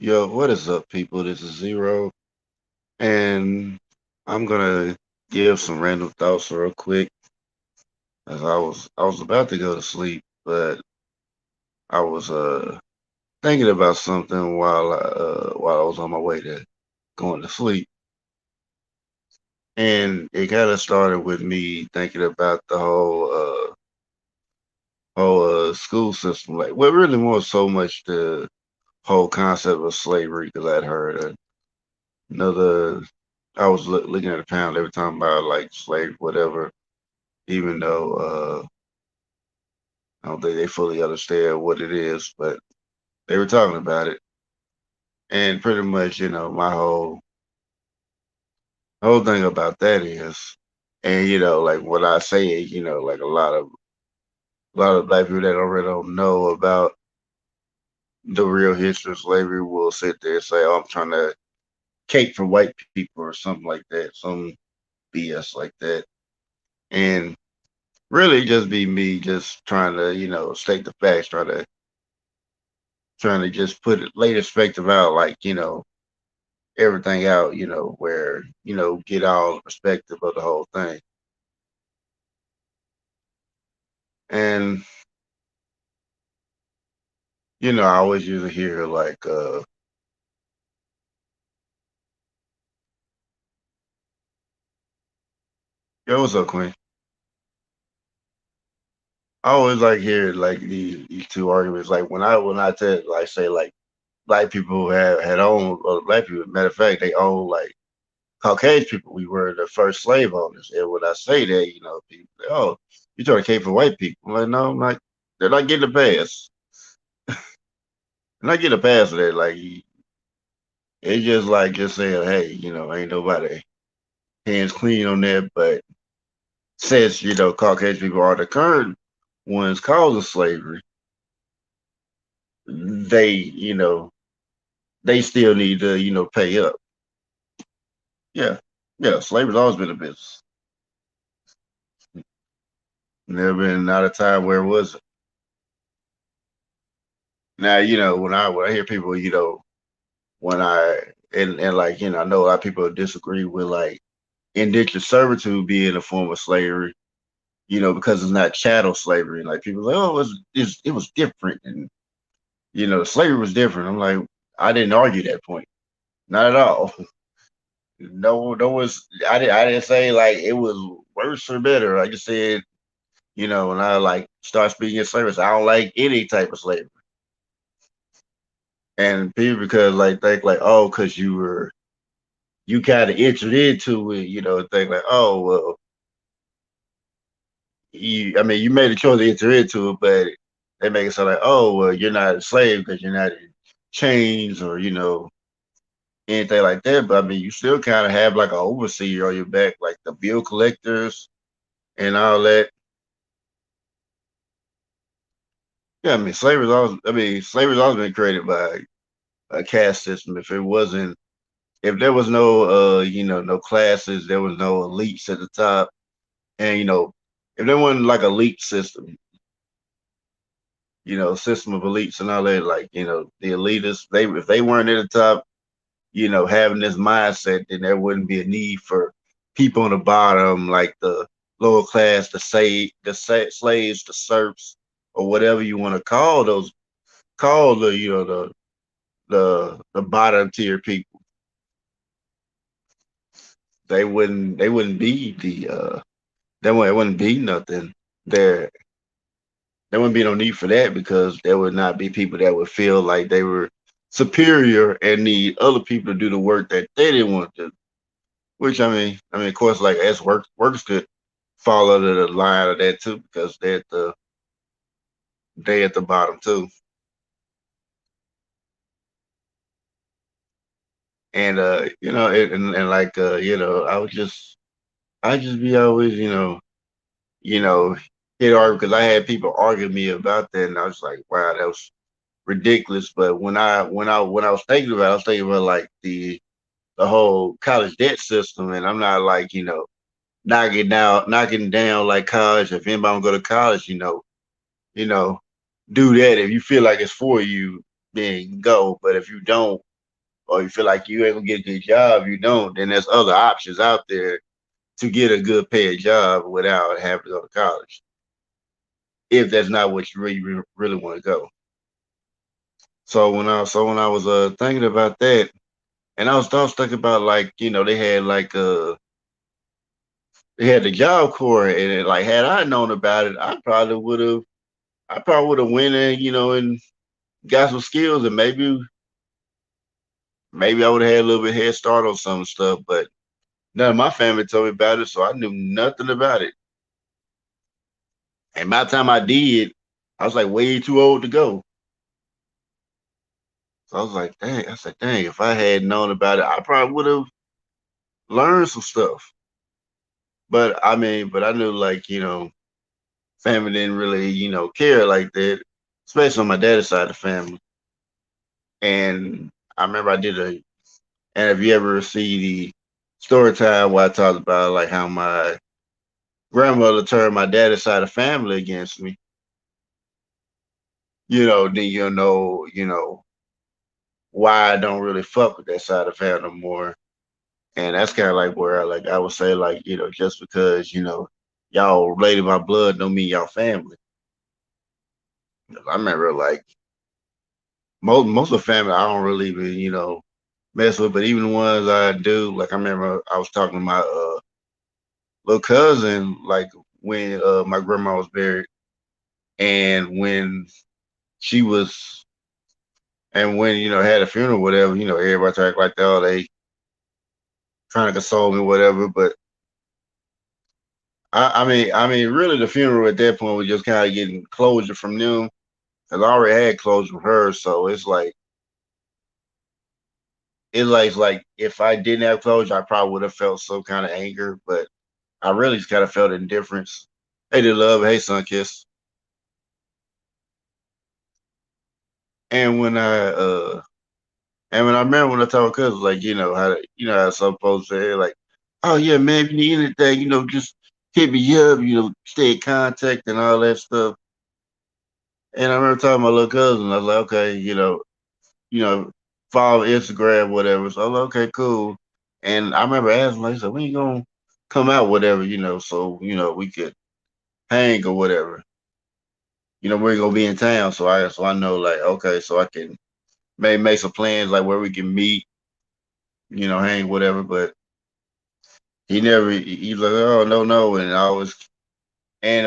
Yo, what is up, people? This is Zero, and I'm gonna give some random thoughts real quick, as I was about to go to sleep, but I was thinking about something while I was on my way to going to sleep, and it kind of started with me thinking about the whole school system, like what really more so much the whole concept of slavery, because I'd heard another. I was looking at a panel every time about like slave, whatever, even though I don't think they fully understand what it is, but they were talking about it. And pretty much, my whole thing about that is, and like what I say, like a lot of black people that already don't know about the real history of slavery will sit there and say, "Oh, I'm trying to cape for white people" or something like that, some BS like that. And really just be me just trying to, state the facts, trying to just put it lay perspective out, like, everything out, where, get all the perspective of the whole thing. And, I always usually hear like, yo, what's up, Queen? I always like hear like these two arguments. Like when I tell like say like black people had owned black people, matter of fact, they own like Caucasian people. We were the first slave owners. And when I say that, people say, "Oh, you trying to cape for white people?" I'm like, no, I'm like, they're not getting a pass. They're not getting a pass for that. Like it's just like just saying, hey, ain't nobody hands clean on that. But since Caucasian people are the current ones causing slavery, they still need to pay up. Yeah, yeah. Slavery's always been a business. Never been not a time where it wasn't. Now when I hear people when I and like I know a lot of people disagree with like indentured servitude being a form of slavery, because it's not chattel slavery. Like people are like, oh, it was different, and slavery was different. I'm like, I didn't argue that point, not at all. No, no was I didn't say like it was worse or better. I just said, when I like start speaking in slavery, I don't like any type of slavery. And people because like think like, oh, because you kind of entered into it, think like, oh well, I mean, you made a choice to enter into it, but they make it sound like, oh, well, you're not a slave because you're not in chains or anything like that. But I mean, you still kind of have like an overseer on your back, like the bill collectors and all that. Yeah, I mean, slavery's always been created by a caste system. If there was no classes, there was no elites at the top, and if there wasn't like elite system, system of elites and all that, like, the elitists, if they weren't at the top, having this mindset, then there wouldn't be a need for people on the bottom, like the lower class, slaves, the serfs, or whatever you want to call the bottom tier people. They wouldn't be it wouldn't be nothing there. There wouldn't be no need for that because there would not be people that would feel like they were superior and need other people to do the work that they didn't want to do. Which of course, like as workers could fall under the line of that too because they at the bottom too. And and like I just be always you know hit argue because I had people argue me about that, and I was like, wow, that was ridiculous. But when I was thinking about it, I was thinking about like the whole college debt system, and I'm not like knocking down like college. If anybody want to go to college, you know, do that. If you feel like it's for you, then go. But if you don't, or you feel like you ain't gonna get a good job, you don't, then there's other options out there to get a good paid job without having to go to college. If that's not what you really want to go. So when I was thinking about that, and I was thinking about like they had the job corps, and like had I known about it, I probably would have went in, and got some skills, and maybe I would have had a little bit head start on some stuff. But none of my family told me about it, so I knew nothing about it. And by the time I did, I was like way too old to go. So I was like, dang, I said, dang, if I had known about it, I probably would have learned some stuff. But I mean, but I knew like, family didn't really, care like that, especially on my dad's side of the family. And I remember I did and if you ever see the story time where I talked about like how my grandmother turned my daddy's side of the family against me, then why I don't really fuck with that side of the family no more. And that's kind of like where I would say like, just because, y'all related by blood don't mean y'all family. 'Cause I remember like most of the family I don't really even, mess with, but even the ones I do, like I remember I was talking to my little cousin, like when my grandma was buried, and she was when had a funeral, whatever, everybody talk like that, oh, they trying to console me, whatever. But I mean, really, the funeral at that point was just kind of getting closure from them, because I already had closure from her. So it's like if I didn't have closure, I probably would have felt some kind of anger, but I really just kind of felt indifference. Hey, did love, hey, son, kiss. And when I remember when I told cousins, like, how some folks say, like, oh yeah, man, if you need anything, just hit me up, stay in contact and all that stuff. And I remember telling my little cousin, I was like, okay, you know, follow Instagram, whatever. So I was like, okay, cool. And I remember asking, like, so when you gonna come out, whatever, so we could hang or whatever. We're gonna be in town, so I know, like, okay, so I can maybe make some plans like where we can meet, hang, whatever. But he never, he was like, oh no, no, and it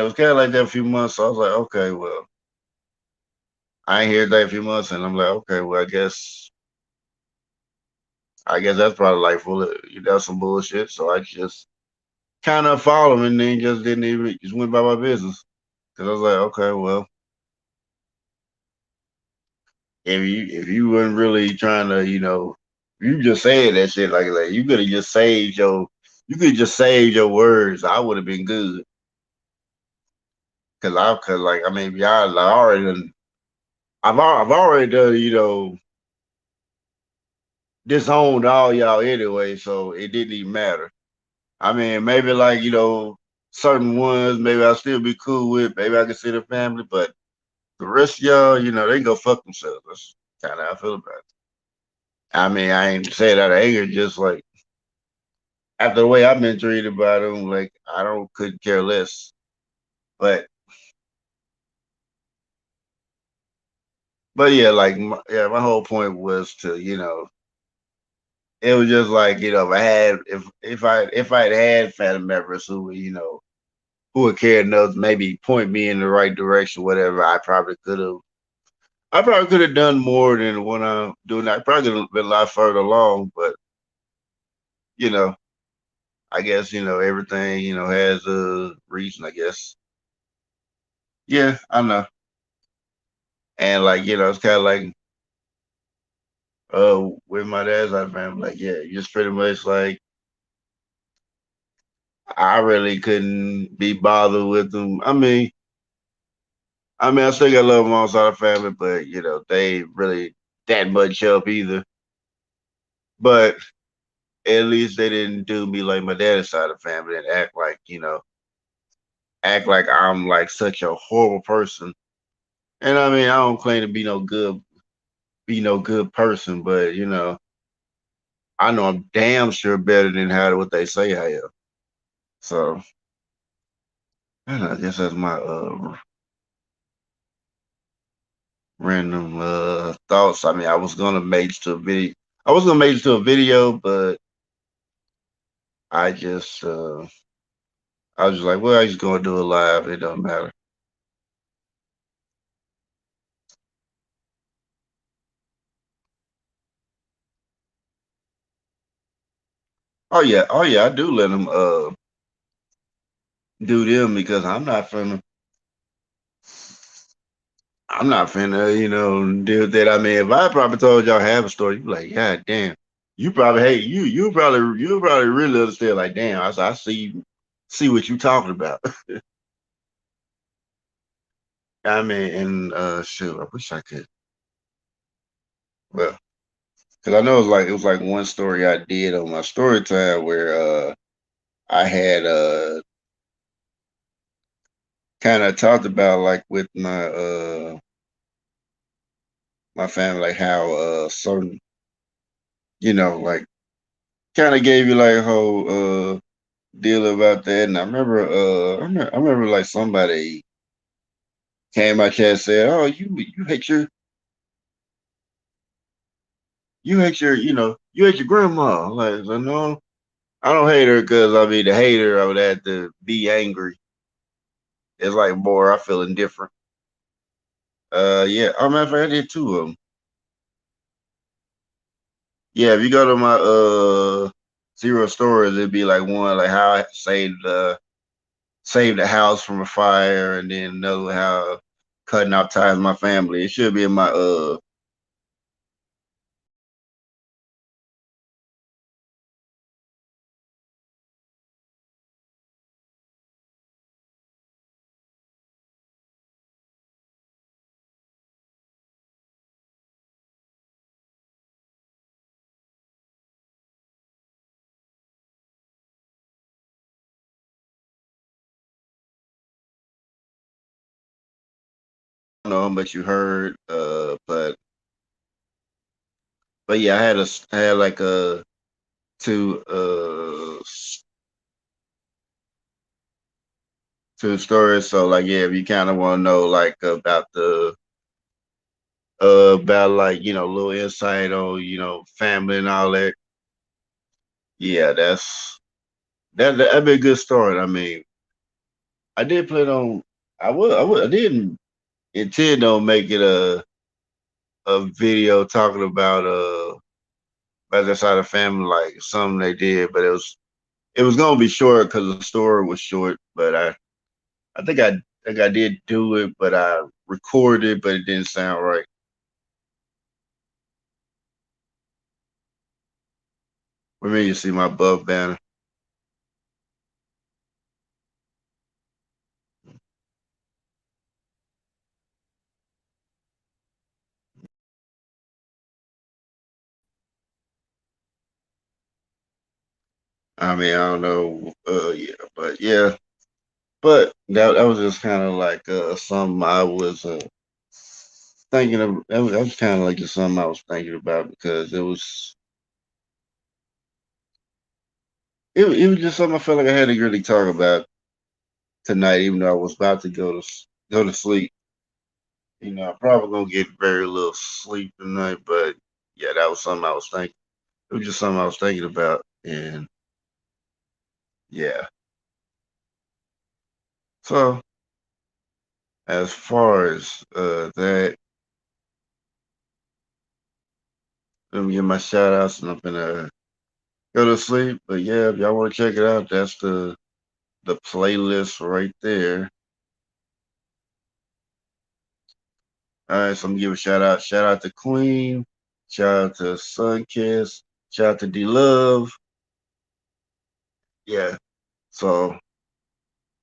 was kind of like that a few months. So I was like, okay, well, I ain't here that a few months, and I'm like, okay, well, I guess that's probably like full of some bullshit. So I just kind of followed him, and then just didn't even just went by my business, because I was like, okay, well, if you weren't really trying to, you just said that shit, like you could have just saved your words. I would have been good, cause like I mean, y'all like, already done, I've already done, disowned all y'all anyway, so it didn't even matter. I mean, maybe like, certain ones, maybe I'll still be cool with, maybe I can see the family, but the rest of y'all, they can go fuck themselves. That's kind of how I feel about it. I mean, I ain't say that out of anger, just like after the way I've been treated by them, like I don't couldn't care less. But yeah, like my whole point was to, it was just like, if I had family members who, who would care enough to maybe point me in the right direction, whatever, I probably could have done more than what I'm doing. I probably could have been a lot further along, but you know, I guess everything has a reason. I guess. Yeah, I know. And like it's kind of like with my dad's side of the family, like yeah, just pretty much like I really couldn't be bothered with them. I mean, I still got love on my side of the family, but they ain't really that much help either. But at least they didn't do me like my dad's side of the family and act like I'm like such a horrible person. And I mean, I don't claim to be no good person, but I know I'm damn sure better than how what they say I am. So I guess that's my random thoughts. I mean, I was gonna make it to a video. I was gonna make it to a video, but I just I was just like, well, I just gonna do it live. It don't matter. Oh yeah, I do let them do them because I'm not finna, deal with that. I mean, if I probably told y'all half a story, you be like, God damn, you probably hate you probably really understand. Like, damn, I see what you talking about. I mean, and shoot, I wish I could. Well, because I know it was like one story I did on my story time where I had kind of talked about like with my family, like how certain, like kind of gave you like a whole deal about that. And I remember like somebody came out here and said, "Oh, you hate your grandma." Like, so no, I don't hate her because I mean, to hate her, I would have to be angry. It's like more, I feel indifferent. Yeah. Oh, matter of fact, I did two of them. Yeah, if you go to my zero stories, it'd be like one like how I saved the house from a fire, and then another how cutting out ties with my family. It should be in my I don't know how much you heard, but yeah, I had like two two stories. So like yeah, if you kind of want to know like about like little insight on family and all that, yeah, that'd be a good story. I mean, I did plan on I didn't intend on making a video talking about that side of the family, like something they did, but it was gonna be short because the story was short. But I think I did do it, but I recorded, but it didn't sound right. For me, you see my buff banner. I mean, I don't know. Yeah, but yeah, but that was just kind of like something I was thinking of. That was kind of like just something I was thinking about because it was just something I felt like I had to really talk about tonight, even though I was about to go to sleep. I'm probably gonna get very little sleep tonight, but yeah, that was something I was thinking. It was just something I was thinking about, and yeah. So as far as that, let me get my shout outs and I'm gonna go to sleep. But yeah, if y'all want to check it out, that's the playlist right there. All right, so I'm gonna give a shout out. Shout out to Queen. Shout out to Sunkiss. Shout out to D Love. Yeah. So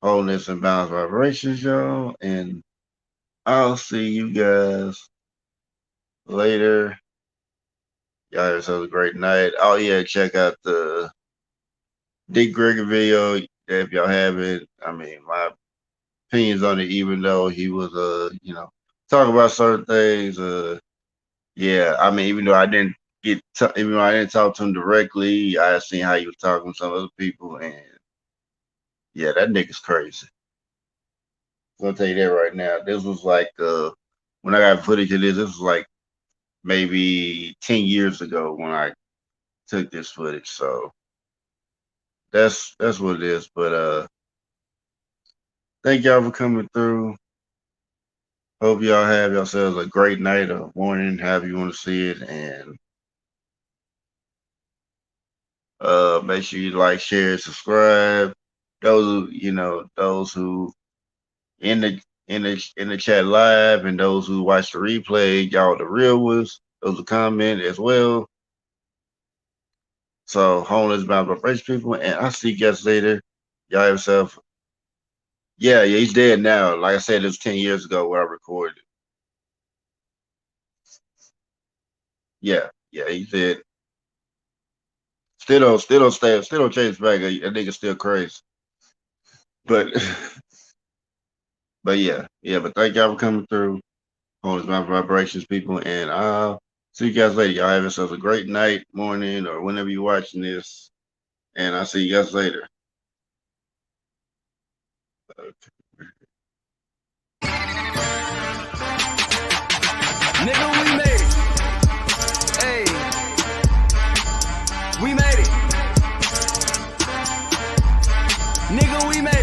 wholeness and balance vibrations, y'all. And I'll see you guys later. Y'all have yourselves a great night. Oh yeah, check out the Dick Gregory video if y'all haven't. I mean, my opinions on it, even though he was talking about certain things. Yeah, I mean, even though I didn't even though I didn't talk to him directly, I seen how he was talking to some other people, and yeah, that nigga's crazy. So I'll tell you that right now. This was like when I got footage of this was like maybe 10 years ago when I took this footage. So that's what it is. But thank y'all for coming through. Hope y'all have yourselves a great night or morning, however you want to see it, and make sure you like, share, subscribe. Those who in the chat live and those who watch the replay, y'all the real ones. Those who comment as well. So homeless bound vibration people, and I'll see you guys later. Y'all have yourself. Yeah, he's dead now. Like I said, it was 10 years ago where I recorded. Yeah, he's dead. Still don't change back. That nigga still crazy. But but yeah. But thank y'all for coming through. Homeless bound vibrations people, and I'll see you guys later. Y'all have yourselves a great night, morning, or whenever you're watching this. And I'll see you guys later. Nigga, we made it. Hey, we made it. Nigga, we made it.